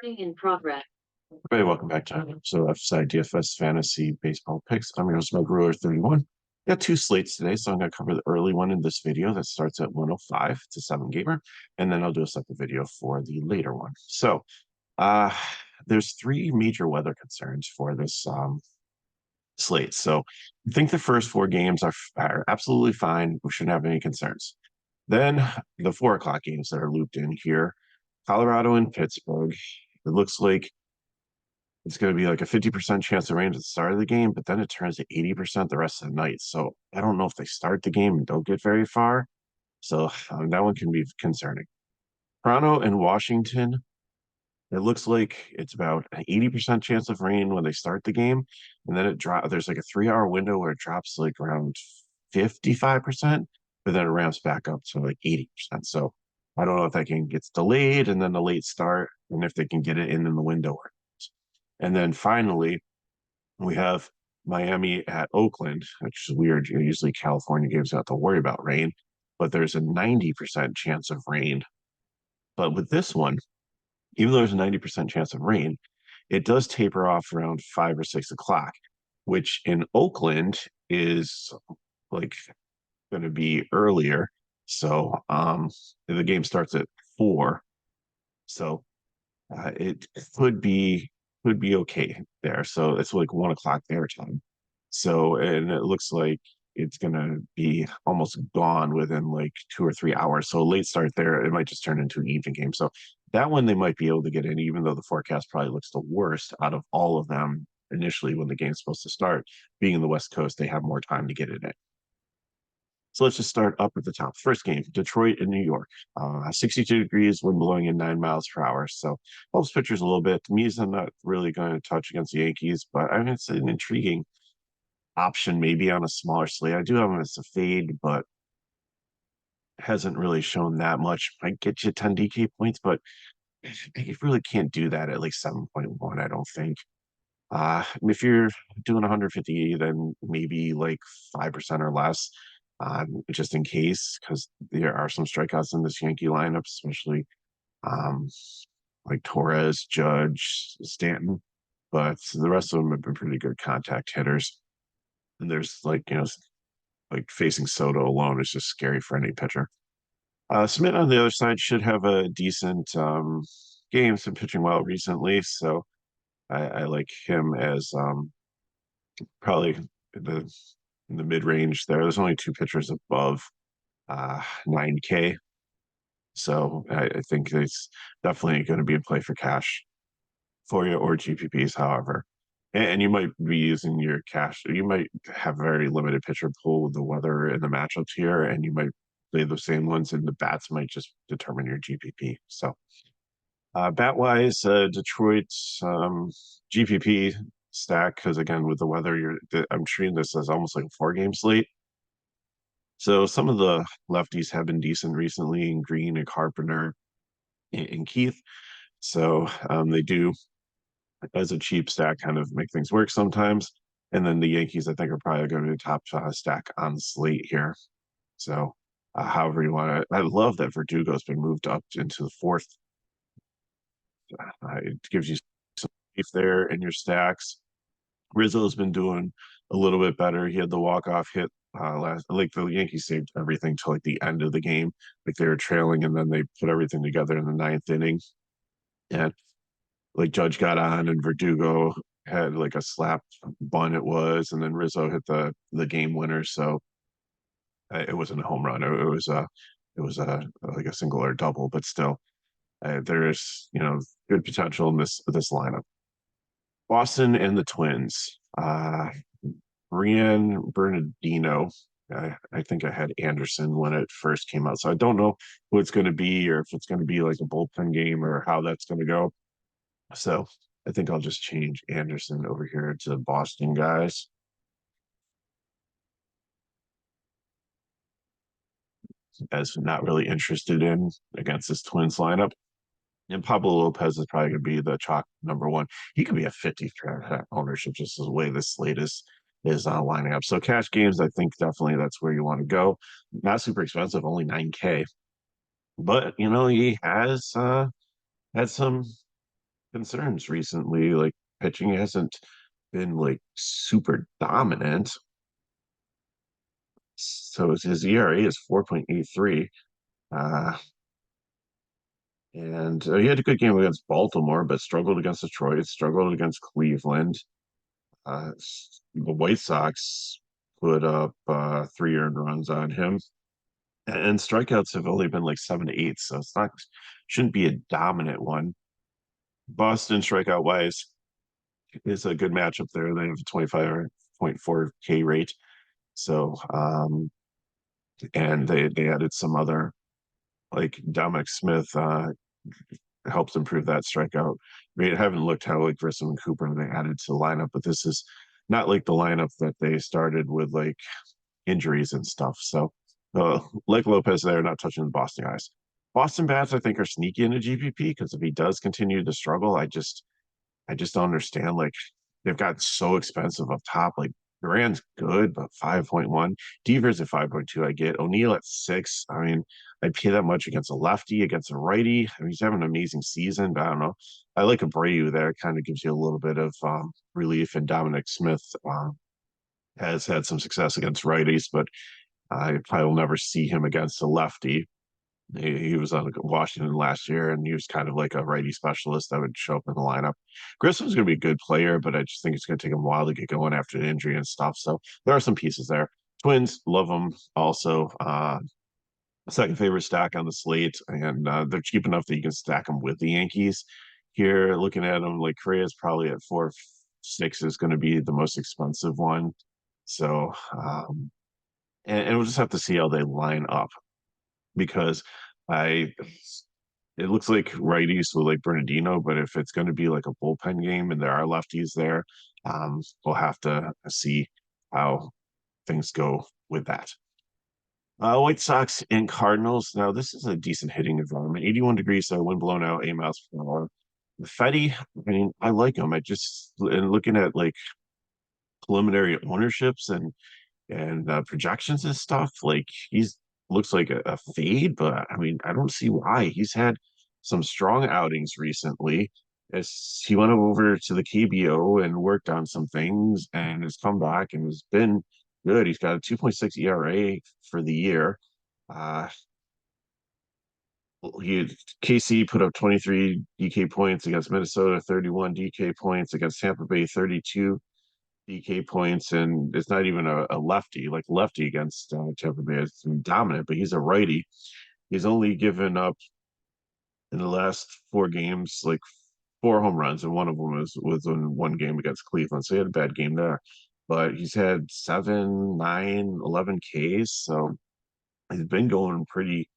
In progress. Hey, welcome back to FSi DFS Fantasy Baseball Picks. I'm your host, Mike Brewer, 31. Got two slates today, so I'm going to cover the early one in this video that starts at 105. It's a 7-gamer, and then I'll do a separate video for the later one. So, uh, there's three major weather concerns for this slate. So, I think the first four games are absolutely fine. We shouldn't have any concerns. Then the 4 o'clock games that are looped in here, Colorado and Pittsburgh. It looks like it's going to be like a 50% chance of rain at the start of the game, but then it turns to 80% the rest of the night. So I don't know if they start the game and don't get very far. So that one can be concerning. Toronto and Washington, it looks like it's about an 80% chance of rain when they start the game. And then there's like a 3 hour window where it drops like around 55%, but then it ramps back up to like 80%. So I don't know if that game gets delayed and then the late start, and if they can get it in the window. And then finally, we have Miami at Oakland, which is weird. Usually California games don't have to worry about rain, but there's a 90% chance of rain. But with this one, even though there's a 90% chance of rain, it does taper off around 5 or 6 o'clock, which in Oakland is like going to be earlier. So the game starts at 4. So it could be okay there. So it's like 1 o'clock their time. So, and it looks like it's going to be almost gone within like 2 or 3 hours. So a late start there, it might just turn into an evening game. So that one they might be able to get in, even though the forecast probably looks the worst out of all of them initially when the game's supposed to start. Being in the West Coast, they have more time to get it in. So let's just start up at the top. First game, Detroit and New York. 62 degrees, wind blowing in 9 miles per hour. So helps pitchers a little bit. To me, I'm not really going to touch against the Yankees, but I mean, it's an intriguing option maybe on a smaller slate. I do have him as a fade, but hasn't really shown that much. Might get you 10 DK points, but you really can't do that at like 7.1, I don't think. If you're doing 150, then maybe like 5% or less, just in case, because there are some strikeouts in this Yankee lineup, especially um, like Torres, Judge, Stanton. But the rest of them have been pretty good contact hitters. And there's like, like facing Soto alone is just scary for any pitcher. Smith on the other side should have a decent game, some pitching well recently. So I like him as probably the in the mid range there. There's only two pitchers above 9K. So I think it's definitely going to be a play for cash for you or GPPs, however. And you might be using your cash. You might have very limited pitcher pool with the weather and the matchups here, and you might play the same ones, and the bats might just determine your GPP. So bat wise, Detroit's GPP stack, because again with the weather, I'm treating this as almost like a 4 game slate. So some of the lefties have been decent recently in Green and Carpenter and Keith. So they do, as a cheap stack, kind of make things work sometimes. And then the Yankees, I think, are probably going to be the top stack on the slate here. So however you want to, I love that Verdugo's been moved up into the 4th. It gives you some relief there in your stacks. Rizzo's been doing a little bit better. He had the walk-off hit last, like the Yankees saved everything till like the end of the game. Like they were trailing and then they put everything together in the 9th inning. And like Judge got on and Verdugo had like a slap bunt it was, and then Rizzo hit the game winner. So it wasn't a home run. It was a like a single or double, but still there's good potential in this lineup. Boston and the Twins. Brian Bernardino. I think I had Anderson when it first came out. So I don't know who it's going to be or if it's going to be like a bullpen game or how that's going to go. So I think I'll just change Anderson over here to the Boston guys. As not really interested in against this Twins lineup. And Pablo Lopez is probably going to be the chalk #1. He could be a 50% ownership just as the way this slate is lining up. So cash games, I think definitely that's where you want to go. Not super expensive, only 9K. But he has had some concerns recently. Like pitching hasn't been like super dominant. So his ERA is 4.83. Uh, and he had a good game against Baltimore, but struggled against Detroit, struggled against Cleveland. Uh, the White Sox put up 3 earned runs on him. And strikeouts have only been like 7 to 8, so it's not shouldn't be a dominant one. Boston strikeout wise is a good matchup there. They have a 25.4 K rate. So and they added some other like Dominic Smith helps improve that strikeout rate. I haven't looked how like Grissom and Cooper they added to the lineup, but this is not like the lineup that they started with like injuries and stuff. So like Lopez there, not touching the Boston guys. Boston bats, I think, are sneaky in a GPP because if he does continue to struggle, I just don't understand. Like they've got so expensive up top. Like Duran's good, but 5.1. Devers at 5.2. I get O'Neill at 6. I mean, I'd pay that much against a lefty, against a righty. I mean, he's having an amazing season, but I don't know. I like Abreu there. It kind of gives you a little bit of relief. And Dominic Smith has had some success against righties, but I probably will never see him against a lefty. He was on Washington last year, and he was kind of like a righty specialist that would show up in the lineup. Grissom's going to be a good player, but I just think it's going to take him a while to get going after the injury and stuff. So there are some pieces there. Twins, love them also. Second favorite stack on the slate, and they're cheap enough that you can stack them with the Yankees. Here, looking at them, like Correa's probably at 4.6 is going to be the most expensive one. So, and we'll just have to see how they line up because I it looks like righties with like Bernardino, but if it's going to be like a bullpen game and there are lefties there, we'll have to see how things go with that. White Sox and Cardinals. Now, this is a decent hitting environment. 81 degrees, so wind blown out, 8 miles per hour. Fetty, I mean, I like him. I just, and looking at like preliminary ownerships and projections and stuff. Like he's looks like a fade, but I mean, I don't see why. He's had some strong outings recently. As he went over to the KBO and worked on some things and has come back and has been good. He's got a 2.6 ERA for the year. Uh, he KC put up 23 DK points against Minnesota, 31 DK points against Tampa Bay, 32 DK points, and it's not even a lefty. Like lefty against Tampa Bay is dominant, but he's a righty. He's only given up in the last 4 games like 4 home runs, and one of them was in one game against Cleveland. So he had a bad game there. But he's had 7, 9, 11 Ks. So he's been going pretty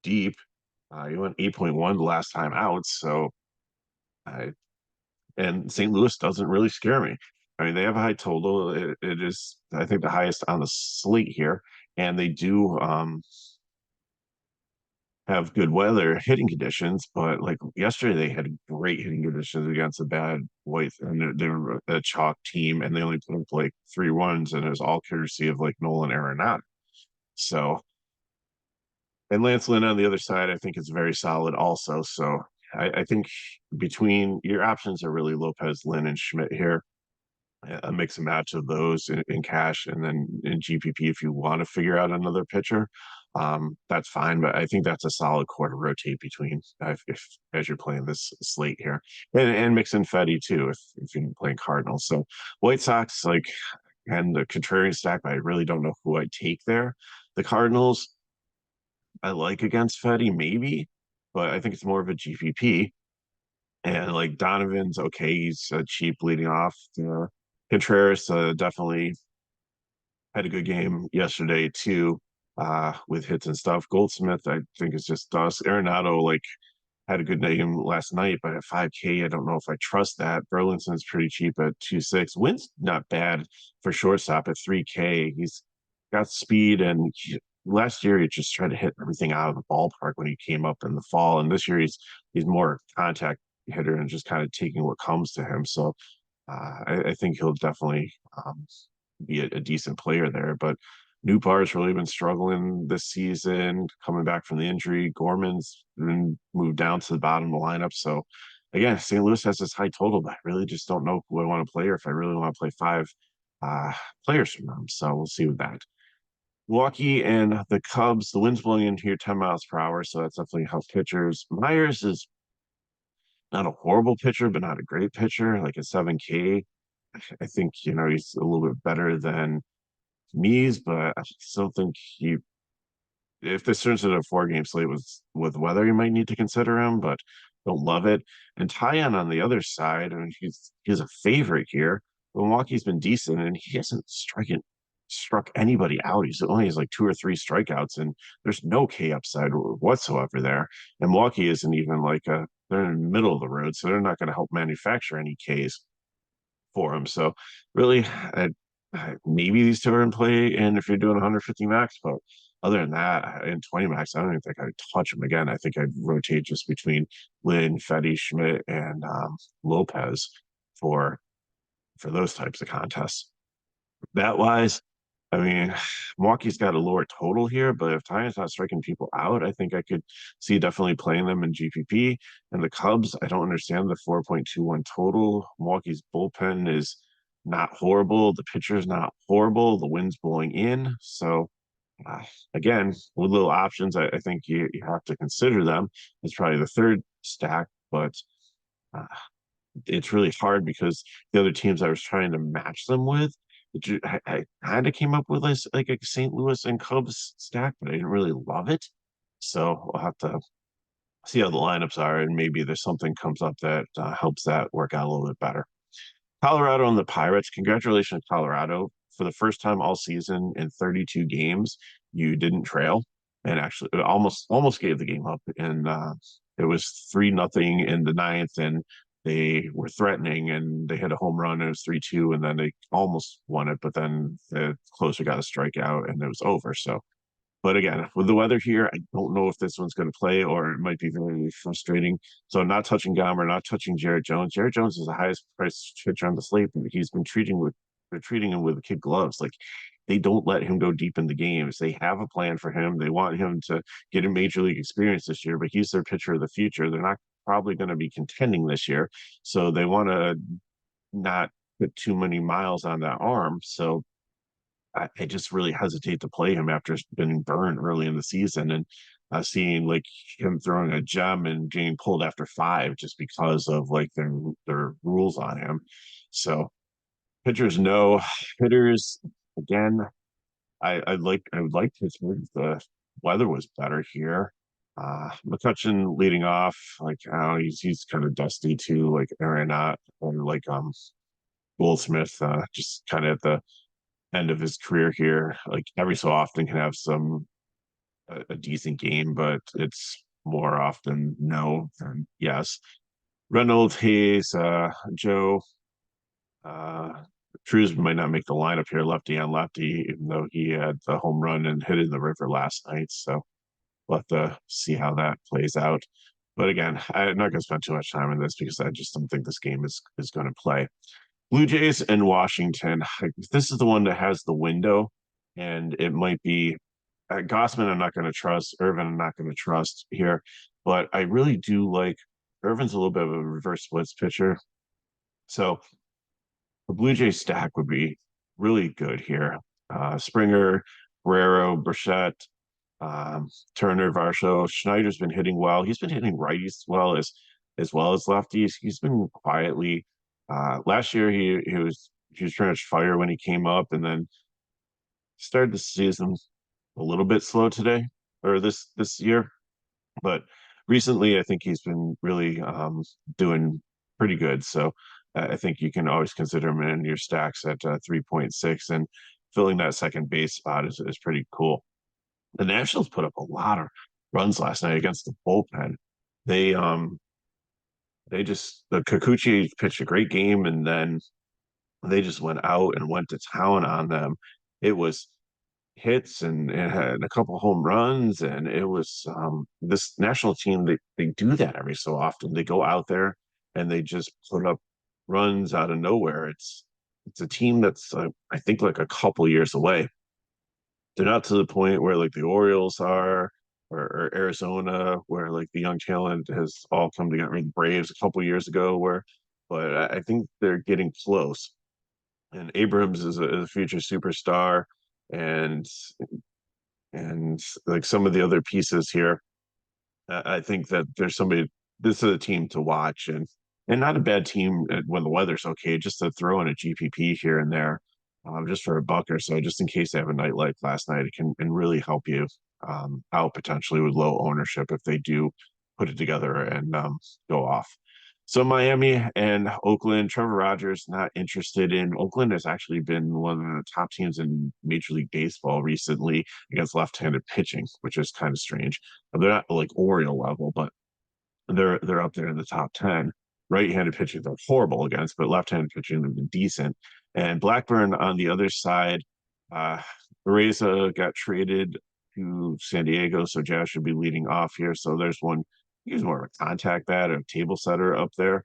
deep. He went 8.1 the last time out. So I and St. Louis doesn't really scare me. I mean, they have a high total. It is, I think, the highest on the slate here, and they do have good weather hitting conditions. But like yesterday, they had great hitting conditions against a bad White, and they're a chalk team, and they only put up like 3 runs, and it was all courtesy of like Nolan Arenado. So, and Lance Lynn on the other side, I think is very solid also. So I think between your options are really Lopez, Lynn, and Schmidt here. A mix and match of those in cash and then in GPP if you want to figure out another pitcher. That's fine, but I think that's a solid core to rotate between if as you're playing this slate here, and mix in Fetty too if you're playing Cardinals. So White Sox like and the contrarian stack, but I really don't know who I'd take there. The Cardinals I like against Fetty maybe, but I think it's more of a GPP. And like Donovan's okay, he's cheap leading off. Contreras definitely had a good game yesterday too, with hits and stuff. Goldsmith, I think, is just dust. Arenado like had a good game last night, but at 5K, I don't know if I trust that. Burlington's pretty cheap at 2.6. Wynn's not bad for shortstop at 3K. He's got speed, and last year he just tried to hit everything out of the ballpark when he came up in the fall, and this year he's more contact hitter and just kind of taking what comes to him. So I think he'll definitely be a decent player there. But Newbar's really been struggling this season, coming back from the injury. Gorman's been moved down to the bottom of the lineup. So again, St. Louis has this high total, but I really just don't know who I want to play or if I really want to play five players from them. So we'll see with that. Milwaukee and the Cubs, the wind's blowing in here 10 miles per hour, so that's definitely helps pitchers. Myers is not a horrible pitcher, but not a great pitcher, like a 7K. I think, he's a little bit better than Mees, but I still think if this turns into a 4-game slate with weather, you might need to consider him, but don't love it. And Tyon on the other side, I mean, he's a favorite here. Milwaukee's been decent, and he hasn't struck anybody out. He's only has like 2 or 3 strikeouts, and there's no K upside whatsoever there. And Milwaukee isn't even like they're in the middle of the road, so they're not going to help manufacture any Ks for him. So really, maybe these two are in play, and if you're doing 150 max, but other than that, in 20 max, I don't even think I'd touch him again. I think I'd rotate just between Lynn, Fetty, Schmidt, and Lopez for those types of contests. That wise, I mean, Milwaukee's got a lower total here, but if Tyon's not striking people out, I think I could see definitely playing them in GPP. And the Cubs, I don't understand the 4.21 total. Milwaukee's bullpen is not horrible. The pitcher's not horrible. The wind's blowing in. So, again, with little options, I think you have to consider them. It's probably the third stack, but uh, it's really hard because the other teams I was trying to match them with, I kind of came up with like a St. Louis and Cubs stack, but I didn't really love it. So I'll have to see how the lineups are, and maybe there's something comes up that helps that work out a little bit better. Colorado and the Pirates. Congratulations, Colorado. For the first time all season in 32 games, you didn't trail, and actually almost gave the game up. And it was 3-0 in the ninth, and they were threatening, and they hit a home run. And it was 3-2, and then they almost won it, but then the closer got a strikeout, and it was over. So but again, with the weather here, I don't know if this one's going to play, or it might be very frustrating. So not touching Gomber, not touching Jared Jones. Jared Jones is the highest priced pitcher on the slate. He's been they're treating him with kid gloves. Like they don't let him go deep in the games. They have a plan for him. They want him to get a major league experience this year, but he's their pitcher of the future. They're not probably going to be contending this year. So they want to not put too many miles on that arm. So I just really hesitate to play him after being burned early in the season, and seeing like him throwing a gem and getting pulled after 5 just because of like their rules on him. So pitchers, no. Hitters, again, I would like Pittsburgh if the weather was better here. McCutcheon leading off, like he's kind of dusty too, like Arenat or like Goldsmith, just kind of at the end of his career here. Like every so often can have a decent game, but it's more often no than yes. Reynolds, Hayes, Joe, Cruz might not make the lineup here, lefty on lefty, even though he had the home run and hit in the river last night. So we'll have to see how that plays out. But again, I'm not going to spend too much time on this because I just don't think this game is going to play. Blue Jays and Washington. This is the one that has the window, and it might be Gossman. I'm not going to trust. Irvin, I'm not going to trust here, but I really do like Irvin's a little bit of a reverse splits pitcher. So the Blue Jays stack would be really good here. Springer, Guerrero, Burchett, Turner, Varsho. Schneider's been hitting well. He's been hitting righties well as lefties. He's been quietly. Last year he was pretty much fire when he came up, and then started the season a little bit slow today or this year. But recently, I think he's been really doing pretty good. So I think you can always consider him in your stacks at 3.6, and filling that second base spot is pretty cool. The Nationals put up a lot of runs last night against the bullpen. They just the Kikuchi pitched a great game, and then they just went out and went to town on them. It was hits and had a couple home runs, and it was this national team. They do that every so often. They go out there and they just put up runs out of nowhere. It's a team that's I think like a couple years away. They're not to the point where like the Orioles are, or Arizona, where like the young talent has all come together. The Braves a couple years ago, but I think they're getting close. And Abrams is a future superstar, and and like some of the other pieces here, I think that there's somebody. This is a team to watch, and not a bad team when the weather's okay. Just to throw in a GPP here and there, just for a buck or so, just in case they have a night like last night. It can and really help you out potentially with low ownership if they do put it together and go off. So Miami and Oakland, Trevor Rogers not interested in. Oakland has actually been one of the top teams in Major League Baseball recently against left-handed pitching, which is kind of strange. They're not like Oriole level, but they're up there in the top 10. Right-handed pitching they're horrible against, but left-handed pitching they've been decent. And Blackburn on the other side, Areza got traded to San Diego, so Jazz should be leading off here. So there's one. He's more of a contact bat, a table setter up there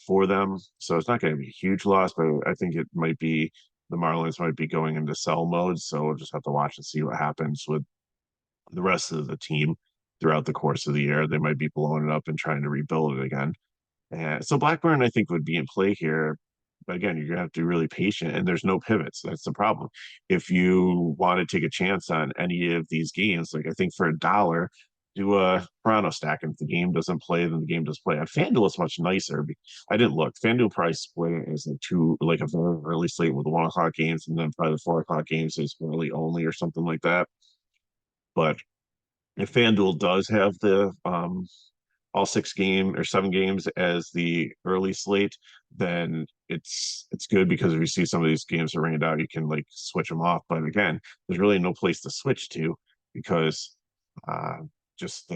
for them. So it's not going to be a huge loss, but I think it might be the Marlins might be going into sell mode. So we'll just have to watch and see what happens with the rest of the team throughout the course of the year. They might be blowing it up and trying to rebuild it again. And so Blackburn, I think, would be in play here. But again, you're gonna have to be really patient, and there's no pivots. That's the problem. If you want to take a chance on any of these games, like I think for $1, do a Toronto stack. And if the game doesn't play, then the game does play. On FanDuel, it's much nicer. I didn't look. FanDuel probably split it as like a very early slate with the 1 o'clock games, and then probably the 4 o'clock games is early only or something like that. But if FanDuel does have the all 6 game or 7 games as the early slate, then it's good because if you see some of these games are rained out, you can like switch them off. But again, there's really no place to switch to because uh, just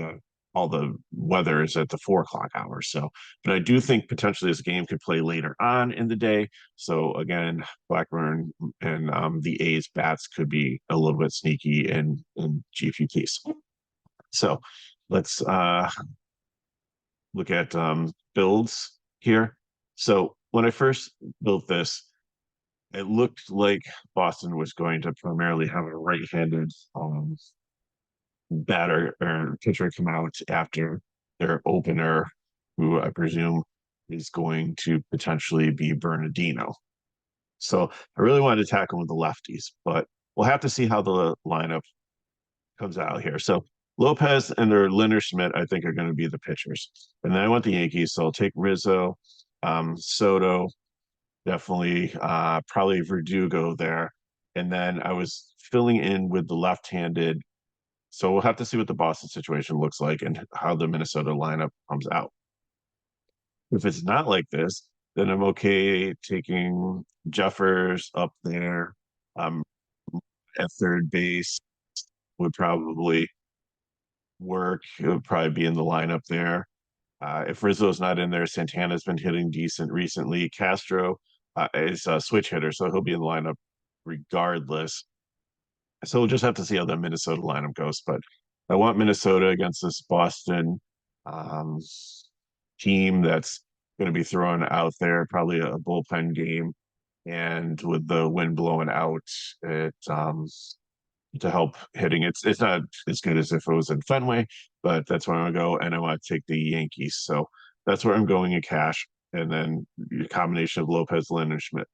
all the weather is at the 4 o'clock hour. So, but I do think potentially this game could play later on in the day. So again, Blackburn and the A's bats could be a little bit sneaky in GPPs. So let's look at builds here. So when I first built this, it looked like Boston was going to primarily have a right-handed batter or pitcher come out after their opener, who I presume is going to potentially be Bernardino. So I really wanted to tackle with the lefties, but we'll have to see how the lineup comes out here. So Lopez and their Leonard Schmidt, I think, are going to be the pitchers. And then I want the Yankees, so I'll take Rizzo, Soto, definitely, probably Verdugo there. And then I was filling in with the left-handed. So we'll have to see what the Boston situation looks like and how the Minnesota lineup comes out. If it's not like this, then I'm okay taking Jeffers up there. Um, at third base would probably work. It would probably be in the lineup there. If Rizzo's not in there, Santana's been hitting decent recently. Castro is a switch hitter, so he'll be in the lineup regardless. So we'll just have to see how the Minnesota lineup goes. But I want Minnesota against this Boston um, team that's going to be thrown out there, probably a bullpen game. And with the wind blowing out, it to help hitting. It's not as good as if it was in Fenway, but that's where I'm gonna go, and I want to take the Yankees. So that's where I'm going in cash, and then a combination of Lopez, Lynn, and Schmidt.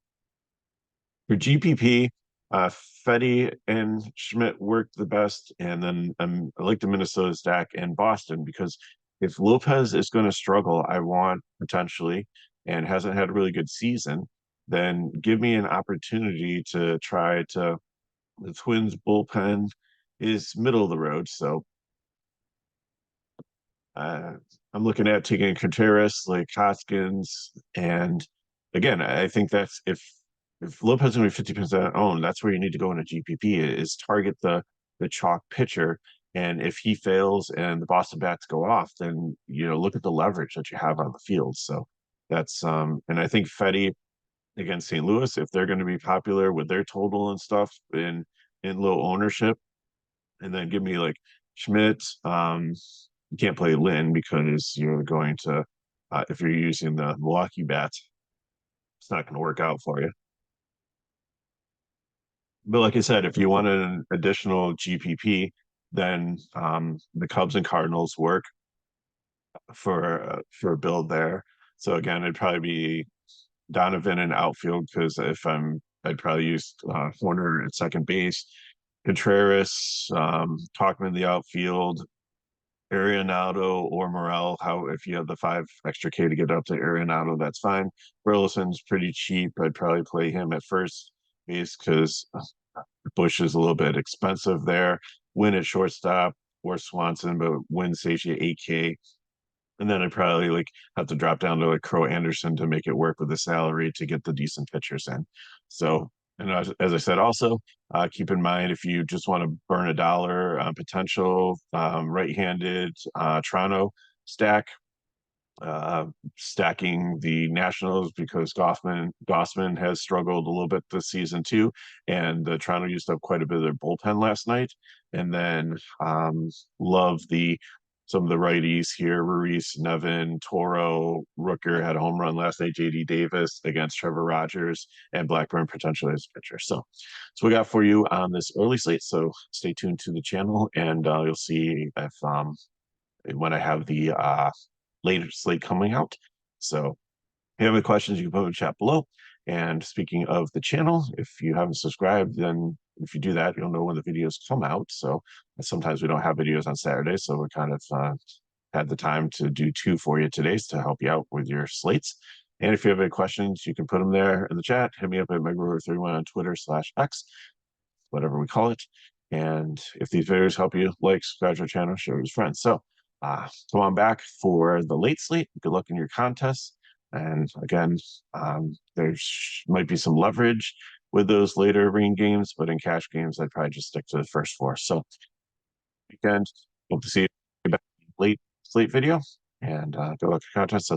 For GPP, Fetty and Schmidt worked the best, and then I like the Minnesota stack and Boston because if Lopez is going to struggle, I want potentially and hasn't had a really good season, then give me an opportunity to try to the Twins bullpen is middle of the road, so uh, I'm looking at taking Contreras, like Hoskins, and again, I think that's if Lopez is going to be 50% owned, that's where you need to go in a GPP is target the chalk pitcher, and if he fails and the Boston bats go off, then look at the leverage that you have on the field. So that's and I think Fetty against St. Louis, if they're going to be popular with their total and stuff in low ownership, and then give me like Schmidt. You can't play Lynn because you're going to if you're using the Milwaukee bats, it's not going to work out for you. But like I said, if you want an additional GPP, then the Cubs and Cardinals work for a build there. So again, it'd probably be Donovan in outfield, because I'd probably use Horner at second base, Contreras, Tauchman in the outfield, Arenado or Morel. How if you have the 5 extra K to get up to Arenado, that's fine. Burleson's pretty cheap. I'd probably play him at first base because Bush is a little bit expensive there. Win at shortstop or Swanson, but Win saves you 8K. And then I'd probably like have to drop down to like Crow Anderson to make it work with the salary to get the decent pitchers in. So, and as I said, also keep in mind if you just want to burn a dollar on potential right-handed Toronto stack, stacking the Nationals because Gossman has struggled a little bit this season too, and the Toronto used up quite a bit of their bullpen last night. And then love some of the righties here: Ruiz, Nevin, Toro, Rooker had a home run last night. JD Davis against Trevor Rogers, and Blackburn potentially as a pitcher. So we got for you on this early slate. So stay tuned to the channel, and you'll see if when I have the later slate coming out. So if you have any questions, you can put them in the chat below. And speaking of the channel, if you haven't subscribed, then if you do that, you'll know when the videos come out. So sometimes we don't have videos on Saturday, so we kind of had the time to do 2 for you today to help you out with your slates. And if you have any questions, you can put them there in the chat. Hit me up at MegaRotor31 on Twitter/X, whatever we call it. And if these videos help you, like, subscribe to our channel, share with friends. So come on back for the late slate. Good luck in your contests. And again, there might be some leverage with those later ring games, but in cash games, I'd probably just stick to the first 4. So weekend, hope to see you back in the late slate video, and good luck in your contests.